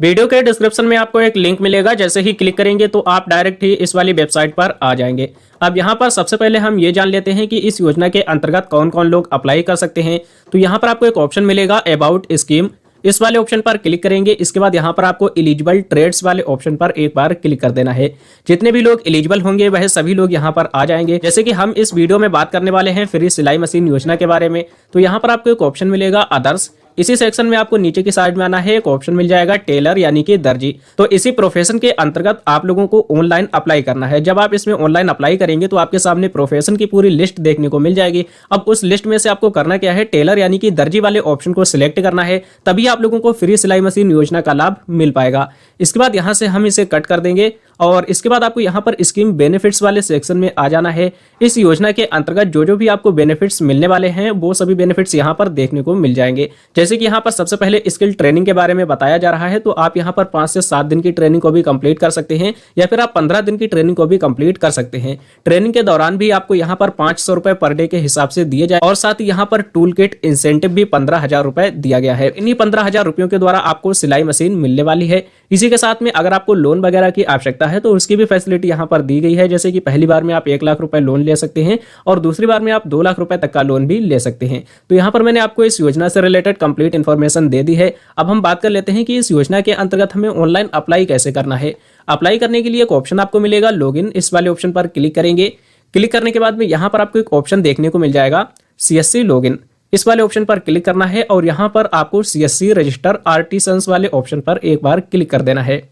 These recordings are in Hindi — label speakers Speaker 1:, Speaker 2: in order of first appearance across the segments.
Speaker 1: वीडियो के डिस्क्रिप्शन में आपको एक लिंक मिलेगा। जैसे ही क्लिक करेंगे तो आप डायरेक्ट ही इस वाली वेबसाइट पर आ जाएंगे। अब यहाँ पर सबसे पहले हम ये जान लेते हैं कि इस योजना के अंतर्गत कौन कौन लोग अप्लाई कर सकते हैं। तो यहाँ पर आपको एक ऑप्शन मिलेगा अबाउट स्कीम, इस वाले ऑप्शन पर क्लिक करेंगे। इसके बाद यहाँ पर आपको एलिजिबल ट्रेड्स वाले ऑप्शन पर एक बार क्लिक कर देना है। जितने भी लोग एलिजिबल होंगे वह सभी लोग यहाँ पर आ जाएंगे। जैसे कि हम इस वीडियो में बात करने वाले हैं फ्री सिलाई मशीन योजना के बारे में, तो यहाँ पर आपको एक ऑप्शन मिलेगा अदर्स। इसी सेक्शन में आपको नीचे की साइड में आना है, एक ऑप्शन मिल जाएगा टेलर यानी कि दर्जी। तो इसी प्रोफेशन के अंतर्गत आप लोगों को ऑनलाइन अप्लाई करना है। जब आप इसमें ऑनलाइन अप्लाई करेंगे तो आपके सामने प्रोफेशन की पूरी लिस्ट देखने को मिल जाएगी। अब उस लिस्ट में से आपको करना क्या है, टेलर यानी कि दर्जी वाले ऑप्शन को सिलेक्ट करना है, तभी आप लोगों को फ्री सिलाई मशीन योजना का लाभ मिल पाएगा। इसके बाद यहाँ से हम इसे कट कर देंगे और इसके बाद आपको यहाँ पर स्कीम बेनिफिट्स वाले सेक्शन में आ जाना है। इस योजना के अंतर्गत जो जो भी आपको बेनिफिट्स मिलने वाले हैं वो सभी बेनिफिट्स यहाँ पर देखने को मिल जाएंगे। जैसे कि यहाँ पर सबसे पहले स्किल ट्रेनिंग के बारे में बताया जा रहा है, तो आप यहाँ पर 5 से 7 दिन की ट्रेनिंग को भी कंप्लीट कर सकते हैं या फिर आप 15 दिन की ट्रेनिंग को भी कंप्लीट कर सकते हैं। ट्रेनिंग के दौरान भी आपको यहाँ पर 500 रुपए पर डे के हिसाब से दिए जाए और साथ ही यहाँ पर टूल किट इंसेंटिव भी 15,000 रुपए दिया गया है। इन्हीं 15,000 रुपयों के द्वारा आपको सिलाई मशीन मिलने वाली है। इसी के साथ में अगर आपको लोन वगैरह की आवश्यकता है तो उसकी भी फैसिलिटी यहाँ पर दी गई है। जैसे कि पहली बार में आप 1 लाख रुपए लोन ले सकते हैं और दूसरी बार में आप 2 लाख रुपए तक का लोन भी ले सकते हैं। तो यहाँ पर मैंने आपको इस योजना से रिलेटेड कंप्लीट इन्फॉर्मेशन दे दी है। अब हम बात कर लेते हैं कि इस योजना के अंतर्गत हमें ऑनलाइन अप्लाई कैसे करना है। अप्लाई करने के लिए एक ऑप्शन आपको मिलेगा लॉगिन, इस वाले ऑप्शन पर क्लिक करेंगे। क्लिक करने के बाद में यहाँ पर आपको एक ऑप्शन देखने को मिल जाएगा CSC लॉगिन, इस वाले ऑप्शन पर क्लिक करना है और यहाँ पर आपको CSC रजिस्टर आर्टिसंस वाले ऑप्शन पर एक बार क्लिक कर देना है।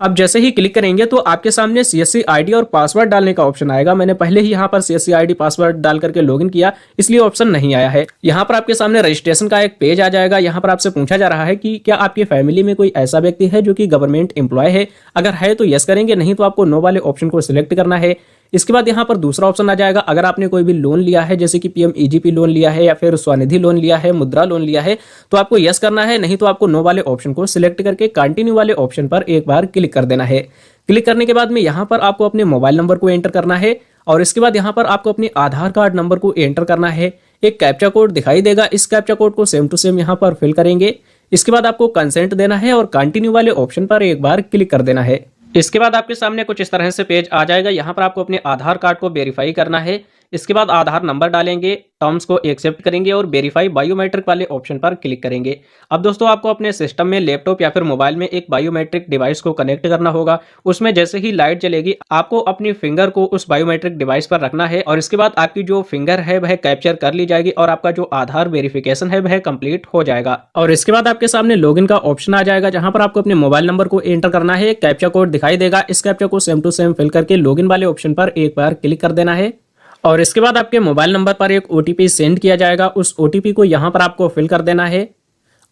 Speaker 1: अब जैसे ही क्लिक करेंगे तो आपके सामने CSC ID और पासवर्ड डालने का ऑप्शन आएगा। मैंने पहले ही यहाँ पर CSC ID पासवर्ड डाल करके लॉगिन किया, इसलिए ऑप्शन नहीं आया है। यहाँ पर आपके सामने रजिस्ट्रेशन का एक पेज आ जाएगा। यहाँ पर आपसे पूछा जा रहा है कि क्या आपकी फैमिली में कोई ऐसा व्यक्ति है जो कि गवर्नमेंट एम्प्लॉय है। अगर है तो यस करेंगे, नहीं तो आपको नो वाले ऑप्शन को सिलेक्ट करना है। इसके बाद यहाँ पर दूसरा ऑप्शन आ जाएगा, अगर आपने कोई भी लोन लिया है जैसे कि PMEGP लोन लिया है या फिर स्वनिधि लोन लिया है, मुद्रा लोन लिया है, तो आपको यस करना है, नहीं तो आपको नो वाले ऑप्शन को सिलेक्ट करके कंटिन्यू वाले ऑप्शन पर एक बार क्लिक कर देना है। क्लिक करने के बाद में यहाँ पर आपको अपने मोबाइल नंबर को एंटर करना है और इसके बाद यहाँ पर आपको अपने आधार कार्ड नंबर को एंटर करना है। एक कैप्चा कोड दिखाई देगा, इस कैप्चा कोड को सेम टू सेम यहाँ पर फिल करेंगे। इसके बाद आपको कंसेंट देना है और कंटिन्यू वाले ऑप्शन पर एक बार क्लिक कर देना है। इसके बाद आपके सामने कुछ इस तरह से पेज आ जाएगा। यहाँ पर आपको अपने आधार कार्ड को वेरीफाई करना है। इसके बाद आधार नंबर डालेंगे, टर्म्स को एक्सेप्ट करेंगे और वेरीफाई बायोमेट्रिक वाले ऑप्शन पर क्लिक करेंगे। अब दोस्तों आपको अपने सिस्टम में लैपटॉप या फिर मोबाइल में एक बायोमेट्रिक डिवाइस को कनेक्ट करना होगा। उसमें जैसे ही लाइट जलेगी आपको अपनी फिंगर को उस बायोमेट्रिक डिवाइस पर रखना है और इसके बाद आपकी जो फिंगर है वह कैप्चर कर ली जाएगी और आपका जो आधार वेरिफिकेशन है वह कंप्लीट हो जाएगा। और इसके बाद आपके सामने लॉगिन का ऑप्शन आ जाएगा, जहां पर आपको अपने मोबाइल नंबर को एंटर करना है। कैप्चा कोड दिखाई देगा, इस कैप्चा को सेम टू सेम फिल करके लॉगिन वाले ऑप्शन पर एक बार क्लिक कर देना है और इसके बाद आपके मोबाइल नंबर पर एक OTP सेंड किया जाएगा। उस OTP को यहाँ पर आपको फिल कर देना है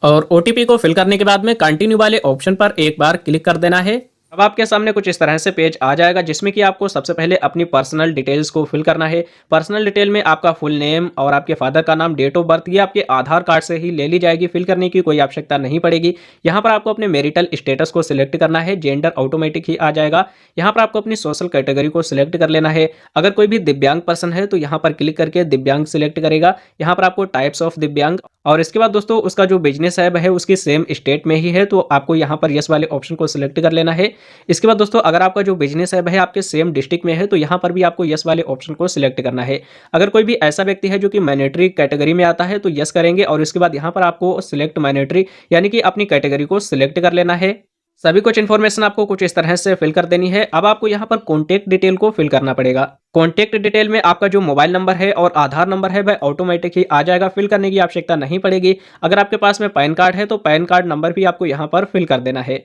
Speaker 1: और OTP को फिल करने के बाद में कंटिन्यू वाले ऑप्शन पर एक बार क्लिक कर देना है। अब आपके सामने कुछ इस तरह से पेज आ जाएगा, जिसमें कि आपको सबसे पहले अपनी पर्सनल डिटेल्स को फिल करना है। पर्सनल डिटेल में आपका फुल नेम और आपके फादर का नाम, डेट ऑफ बर्थ, ये आपके आधार कार्ड से ही ले ली जाएगी। फिल करने की कोई आवश्यकता नहीं पड़ेगी। यहाँ पर आपको अपने मैरिटल स्टेटस को सिलेक्ट करना है, जेंडर ऑटोमेटिक ही आ जाएगा। यहाँ पर आपको अपनी सोशल कैटेगरी को सिलेक्ट कर लेना है। अगर कोई भी दिव्यांग पर्सन है तो यहाँ पर क्लिक करके दिव्यांग सिलेक्ट करेगा। यहाँ पर आपको टाइप्स ऑफ दिव्यांग और इसके बाद दोस्तों उसका जो बिजनेस है वह उसकी सेम स्टेट में ही है, तो आपको यहाँ पर यस वाले ऑप्शन को सिलेक्ट कर लेना है। इसके बाद दोस्तों अगर आपका जो बिजनेस है वह आपके सेम डिस्ट्रिक्ट में है तो यहाँ पर भी आपको यस वाले ऑप्शन को सिलेक्ट करना है। अगर कोई भी ऐसा व्यक्ति है जो कि माइनॉरिटी कैटेगरी में आता है तो यस करेंगे और इसके बाद यहाँ पर आपको सिलेक्ट माइनॉरिटी यानी कि अपनी कैटेगरी को सिलेक्ट कर लेना है। सभी कुछ इन्फॉर्मेशन आपको कुछ इस तरह से फिल कर देनी है। अब आपको यहाँ पर कॉन्टैक्ट डिटेल को फिल करना पड़ेगा। कॉन्टैक्ट डिटेल में आपका जो मोबाइल नंबर है और आधार नंबर है वह ऑटोमेटिक ही आ जाएगा, फिल करने की आवश्यकता नहीं पड़ेगी। अगर आपके पास में पैन कार्ड है तो पैन कार्ड नंबर भी आपको यहाँ पर फिल कर देना है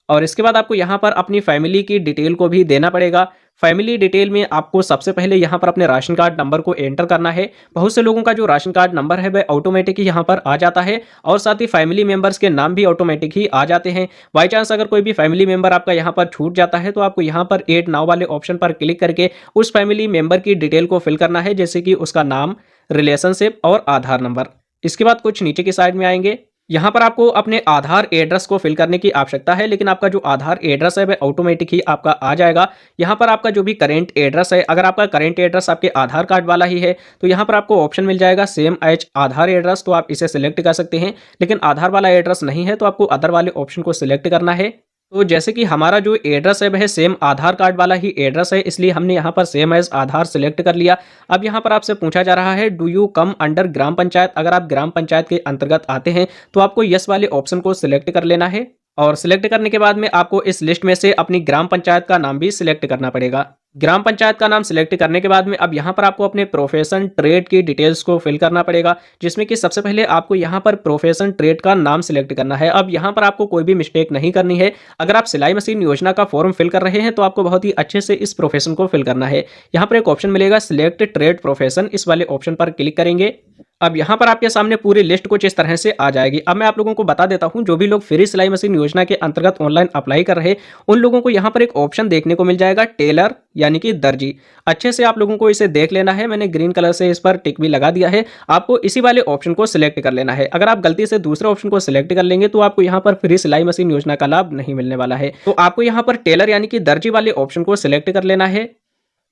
Speaker 1: और इसके बाद आपको यहाँ पर अपनी फैमिली की डिटेल को भी देना पड़ेगा। फैमिली डिटेल में आपको सबसे पहले यहाँ पर अपने राशन कार्ड नंबर को एंटर करना है। बहुत से लोगों का जो राशन कार्ड नंबर है वह ऑटोमेटिक ही यहाँ पर आ जाता है और साथ ही फैमिली मेंबर्स के नाम भी ऑटोमेटिक ही आ जाते हैं। बाई चांस अगर कोई भी फैमिली मेंबर आपका यहाँ पर छूट जाता है तो आपको यहाँ पर ऐड नाउ वाले ऑप्शन पर क्लिक करके उस फैमिली मेंबर की डिटेल को फिल करना है, जैसे कि उसका नाम, रिलेशनशिप और आधार नंबर। इसके बाद कुछ नीचे की साइड में आएंगे यहाँ पर आपको अपने आधार एड्रेस को फिल करने की आवश्यकता है, लेकिन आपका जो आधार एड्रेस है वह ऑटोमेटिक ही आपका आ जाएगा। यहाँ पर आपका जो भी करेंट एड्रेस है, अगर आपका करेंट एड्रेस आपके आधार कार्ड वाला ही है तो यहाँ पर आपको ऑप्शन मिल जाएगा सेम एज आधार एड्रेस, तो आप इसे सिलेक्ट कर सकते हैं। लेकिन आधार वाला एड्रेस नहीं है तो आपको अदर वाले ऑप्शन को सिलेक्ट करना है। तो जैसे कि हमारा जो एड्रेस है वह सेम आधार कार्ड वाला ही एड्रेस है, इसलिए हमने यहाँ पर सेम एज आधार सिलेक्ट कर लिया। अब यहाँ पर आपसे पूछा जा रहा है डू यू कम अंडर ग्राम पंचायत। अगर आप ग्राम पंचायत के अंतर्गत आते हैं तो आपको यस वाले ऑप्शन को सिलेक्ट कर लेना है, और सिलेक्ट करने के बाद में आपको इस लिस्ट में से अपनी ग्राम पंचायत का नाम भी सिलेक्ट करना पड़ेगा। ग्राम पंचायत का नाम सिलेक्ट करने के बाद में अब यहाँ पर आपको अपने प्रोफेशन ट्रेड की डिटेल्स को फिल करना पड़ेगा, जिसमें कि सबसे पहले आपको यहाँ पर प्रोफेशन ट्रेड का नाम सिलेक्ट करना है। अब यहाँ पर आपको कोई भी मिस्टेक नहीं करनी है। अगर आप सिलाई मशीन योजना का फॉर्म फिल कर रहे हैं तो आपको बहुत ही अच्छे से इस प्रोफेशन को फिल करना है। यहाँ पर एक ऑप्शन मिलेगा सिलेक्ट ट्रेड प्रोफेशन, इस वाले ऑप्शन पर क्लिक करेंगे। अब यहाँ पर आपके सामने पूरी लिस्ट कुछ इस तरह से आ जाएगी। अब मैं आप लोगों को बता देता हूँ, जो भी लोग फ्री सिलाई मशीन योजना के अंतर्गत ऑनलाइन अप्लाई कर रहे हैं उन लोगों को यहाँ पर एक ऑप्शन देखने को मिल जाएगा टेलर यानी कि दर्जी। अच्छे से आप लोगों को इसे देख लेना है, मैंने ग्रीन कलर से इस पर टिक भी लगा दिया है। आपको इसी वाले ऑप्शन को सिलेक्ट कर लेना है। अगर आप गलती से दूसरे ऑप्शन को सिलेक्ट कर लेंगे तो आपको यहाँ पर फ्री सिलाई मशीन योजना का लाभ नहीं मिलने वाला है। तो आपको यहाँ पर टेलर यानी कि दर्जी वाले ऑप्शन को सिलेक्ट कर लेना है,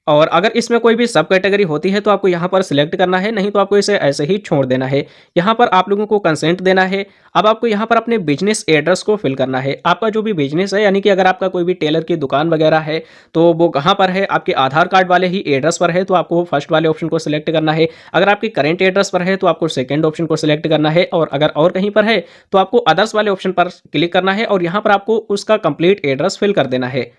Speaker 1: और अगर इसमें कोई भी सब कैटेगरी होती है तो आपको यहाँ पर सिलेक्ट करना है, नहीं तो आपको इसे ऐसे ही छोड़ देना है। यहाँ पर आप लोगों को कंसेंट देना है। अब आपको यहाँ पर अपने बिजनेस एड्रेस को फिल करना है। आपका जो भी बिजनेस है, यानी कि अगर आपका कोई भी टेलर की दुकान वगैरह है तो वो कहाँ पर है, आपके आधार कार्ड वाले ही एड्रेस पर है तो आपको फर्स्ट वाले ऑप्शन को सिलेक्ट करना है। अगर आपके करेंट एड्रेस पर है तो आपको सेकेंड ऑप्शन को सिलेक्ट करना है, और अगर और कहीं पर है तो आपको अदर्स वाले ऑप्शन पर क्लिक करना है, और यहाँ पर आपको उसका कंप्लीट एड्रेस फिल कर देना है।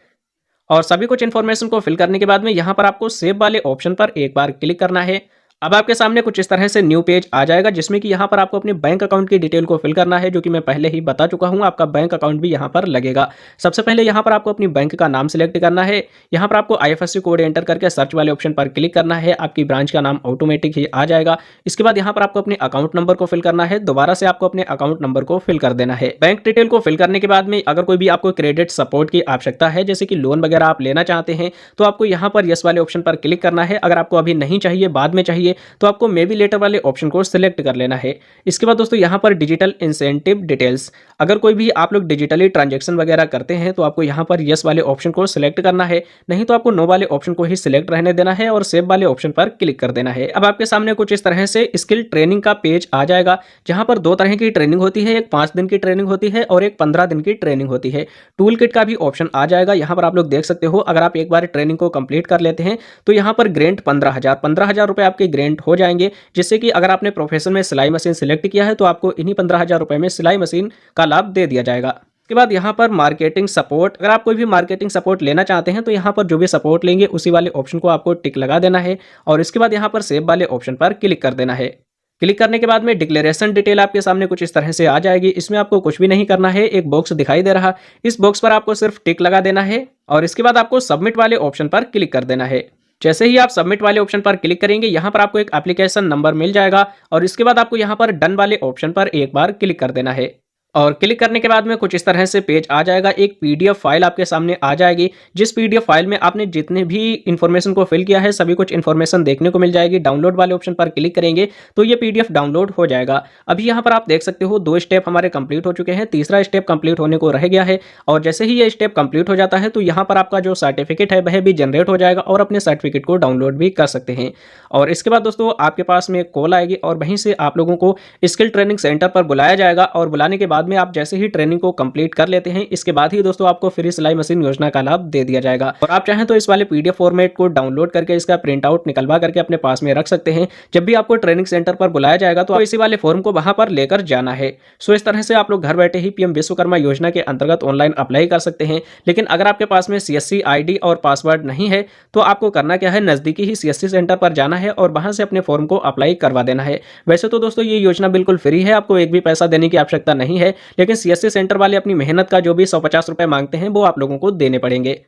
Speaker 1: और सभी कुछ इन्फॉर्मेशन को फिल करने के बाद में यहाँ पर आपको सेव वाले ऑप्शन पर एक बार क्लिक करना है। अब आपके सामने कुछ इस तरह से न्यू पेज आ जाएगा, जिसमें कि यहाँ पर आपको अपने बैंक अकाउंट की डिटेल को फिल करना है, जो कि मैं पहले ही बता चुका हूँ। आपका बैंक अकाउंट भी यहाँ पर लगेगा। सबसे पहले यहाँ पर आपको अपनी बैंक का नाम सिलेक्ट करना है। यहाँ पर आपको IFSC कोड एंटर करके सर्च वाले ऑप्शन पर क्लिक करना है। आपकी ब्रांच का नाम ऑटोमेटिक ही आ जाएगा। इसके बाद यहाँ पर आपको अपने अकाउंट नंबर को फिल करना है। दोबारा से आपको अपने अकाउंट नंबर को फिल कर देना है। बैंक डिटेल को फिल करने के बाद में अगर कोई भी आपको क्रेडिट सपोर्ट की आवश्यकता है, जैसे कि लोन वगैरह आप लेना चाहते हैं, तो आपको यहाँ पर यस वाले ऑप्शन पर क्लिक करना है। अगर आपको अभी नहीं चाहिए, बाद में चाहिए, तो आपको मे बी लेटर वाले ऑप्शन को सिलेक्ट कर लेना है। इसके बाद दोस्तों यहाँ पर डिजिटल इंसेंटिव डिटेल्स, अगर कोई भी आप लोग डिजिटली ट्रांजैक्शन वगैरह करते हैं तो आपको यहाँ पर यस वाले ऑप्शन को सिलेक्ट करना है, नहीं तो आपको नो वाले ऑप्शन को ही सिलेक्ट रहने देना है और सेव वाले ऑप्शन पर क्लिक कर देना है। अब आपके सामने कुछ इस तरह से स्किल ट्रेनिंग का पेज आ जाएगा, जहां पर दो तरह की ट्रेनिंग होती है। एक 5 दिन की ट्रेनिंग होती है और एक 15 दिन की ट्रेनिंग होती है। टूल किट का भी ऑप्शन आ जाएगा, यहाँ पर आप लोग देख सकते हो। अगर आप एक बार ट्रेनिंग को कंप्लीट कर लेते हैं तो यहाँ पर ग्रेंट 15,000 रुपए आपके ग्रेंट हो जाएंगे, जिससे कि अगर आपने प्रोफेशन में सिलाई मशीन सिलेक्ट किया है तो आपको इन्हीं 15,000 रुपए में सिलाई मशीन का लाभ दे दिया जाएगा। उसके बाद यहाँ पर मार्केटिंग सपोर्ट, अगर आप कोई भी मार्केटिंग सपोर्ट लेना चाहते हैं तो यहाँ पर जो भी सपोर्ट लेंगे उसी वाले ऑप्शन को आपको टिक लगा देना है, और इसके बाद यहाँ पर सेव वाले ऑप्शन पर क्लिक कर देना है। क्लिक करने के बाद में डिक्लेरेशन डिटेल आपके सामने कुछ इस तरह से आ जाएगी। इसमें आपको कुछ भी नहीं करना है। एक बॉक्स दिखाई दे रहा, इस बॉक्स पर आपको सिर्फ टिक लगा देना है, और इसके बाद आपको सबमिट वाले ऑप्शन पर क्लिक कर देना है। जैसे ही आप सबमिट वाले ऑप्शन पर क्लिक करेंगे, यहाँ पर आपको एक एप्लीकेशन नंबर मिल जाएगा, और इसके बाद आपको यहाँ पर डन वाले ऑप्शन पर एक बार क्लिक कर देना है। और क्लिक करने के बाद में कुछ इस तरह से पेज आ जाएगा। एक PDF फाइल आपके सामने आ जाएगी, जिस PDF फाइल में आपने जितने भी इंफॉर्मेशन को फिल किया है सभी कुछ इन्फॉर्मेशन देखने को मिल जाएगी। डाउनलोड वाले ऑप्शन पर क्लिक करेंगे तो ये PDF डाउनलोड हो जाएगा। अभी यहाँ पर आप देख सकते हो 2 स्टेप हमारे कंप्लीट हो चुके हैं, तीसरा स्टेप कंप्लीट होने को रह गया है। और जैसे ही ये स्टेप कंप्लीट हो जाता है तो यहाँ पर आपका जो सर्टिफिकेट है वह भी जनरेट हो जाएगा, और अपने सर्टिफिकेट को डाउनलोड भी कर सकते हैं। और इसके बाद दोस्तों आपके पास में कॉल आएगी, और वहीं से आप लोगों को स्किल ट्रेनिंग सेंटर पर बुलाया जाएगा, और बुलाने के बाद में आप जैसे ही ट्रेनिंग को कंप्लीट कर लेते हैं, इसके बाद ही दोस्तों आपको फ्री सिलाई मशीन योजना का लाभ दे दिया जाएगा। और आप चाहें तो इस वाले PDF फॉर्मेट को डाउनलोड करके इसका प्रिंट आउट निकलवा करके अपने पास में रख सकते हैं। जब भी आपको ट्रेनिंग सेंटर पर बुलाया जाएगा तो इसी वाले फॉर्म को वहां पर लेकर जाना है। सो इस तरह से आप लोग घर बैठे ही PM विश्वकर्मा योजना के अंतर्गत ऑनलाइन अप्लाई कर सकते हैं। लेकिन अगर आपके पास में CSC ID और पासवर्ड नहीं है तो आपको करना क्या है, नजदीकी ही CSC सेंटर पर जाना है और वहां से अपने फॉर्म को अप्लाई करवा देना है। वैसे तो दोस्तों ये योजना बिल्कुल फ्री है, आपको एक भी पैसा देने की आवश्यकता नहीं है, लेकिन CSC सेंटर वाले अपनी मेहनत का जो भी 150 रुपए मांगते हैं वो आप लोगों को देने पड़ेंगे।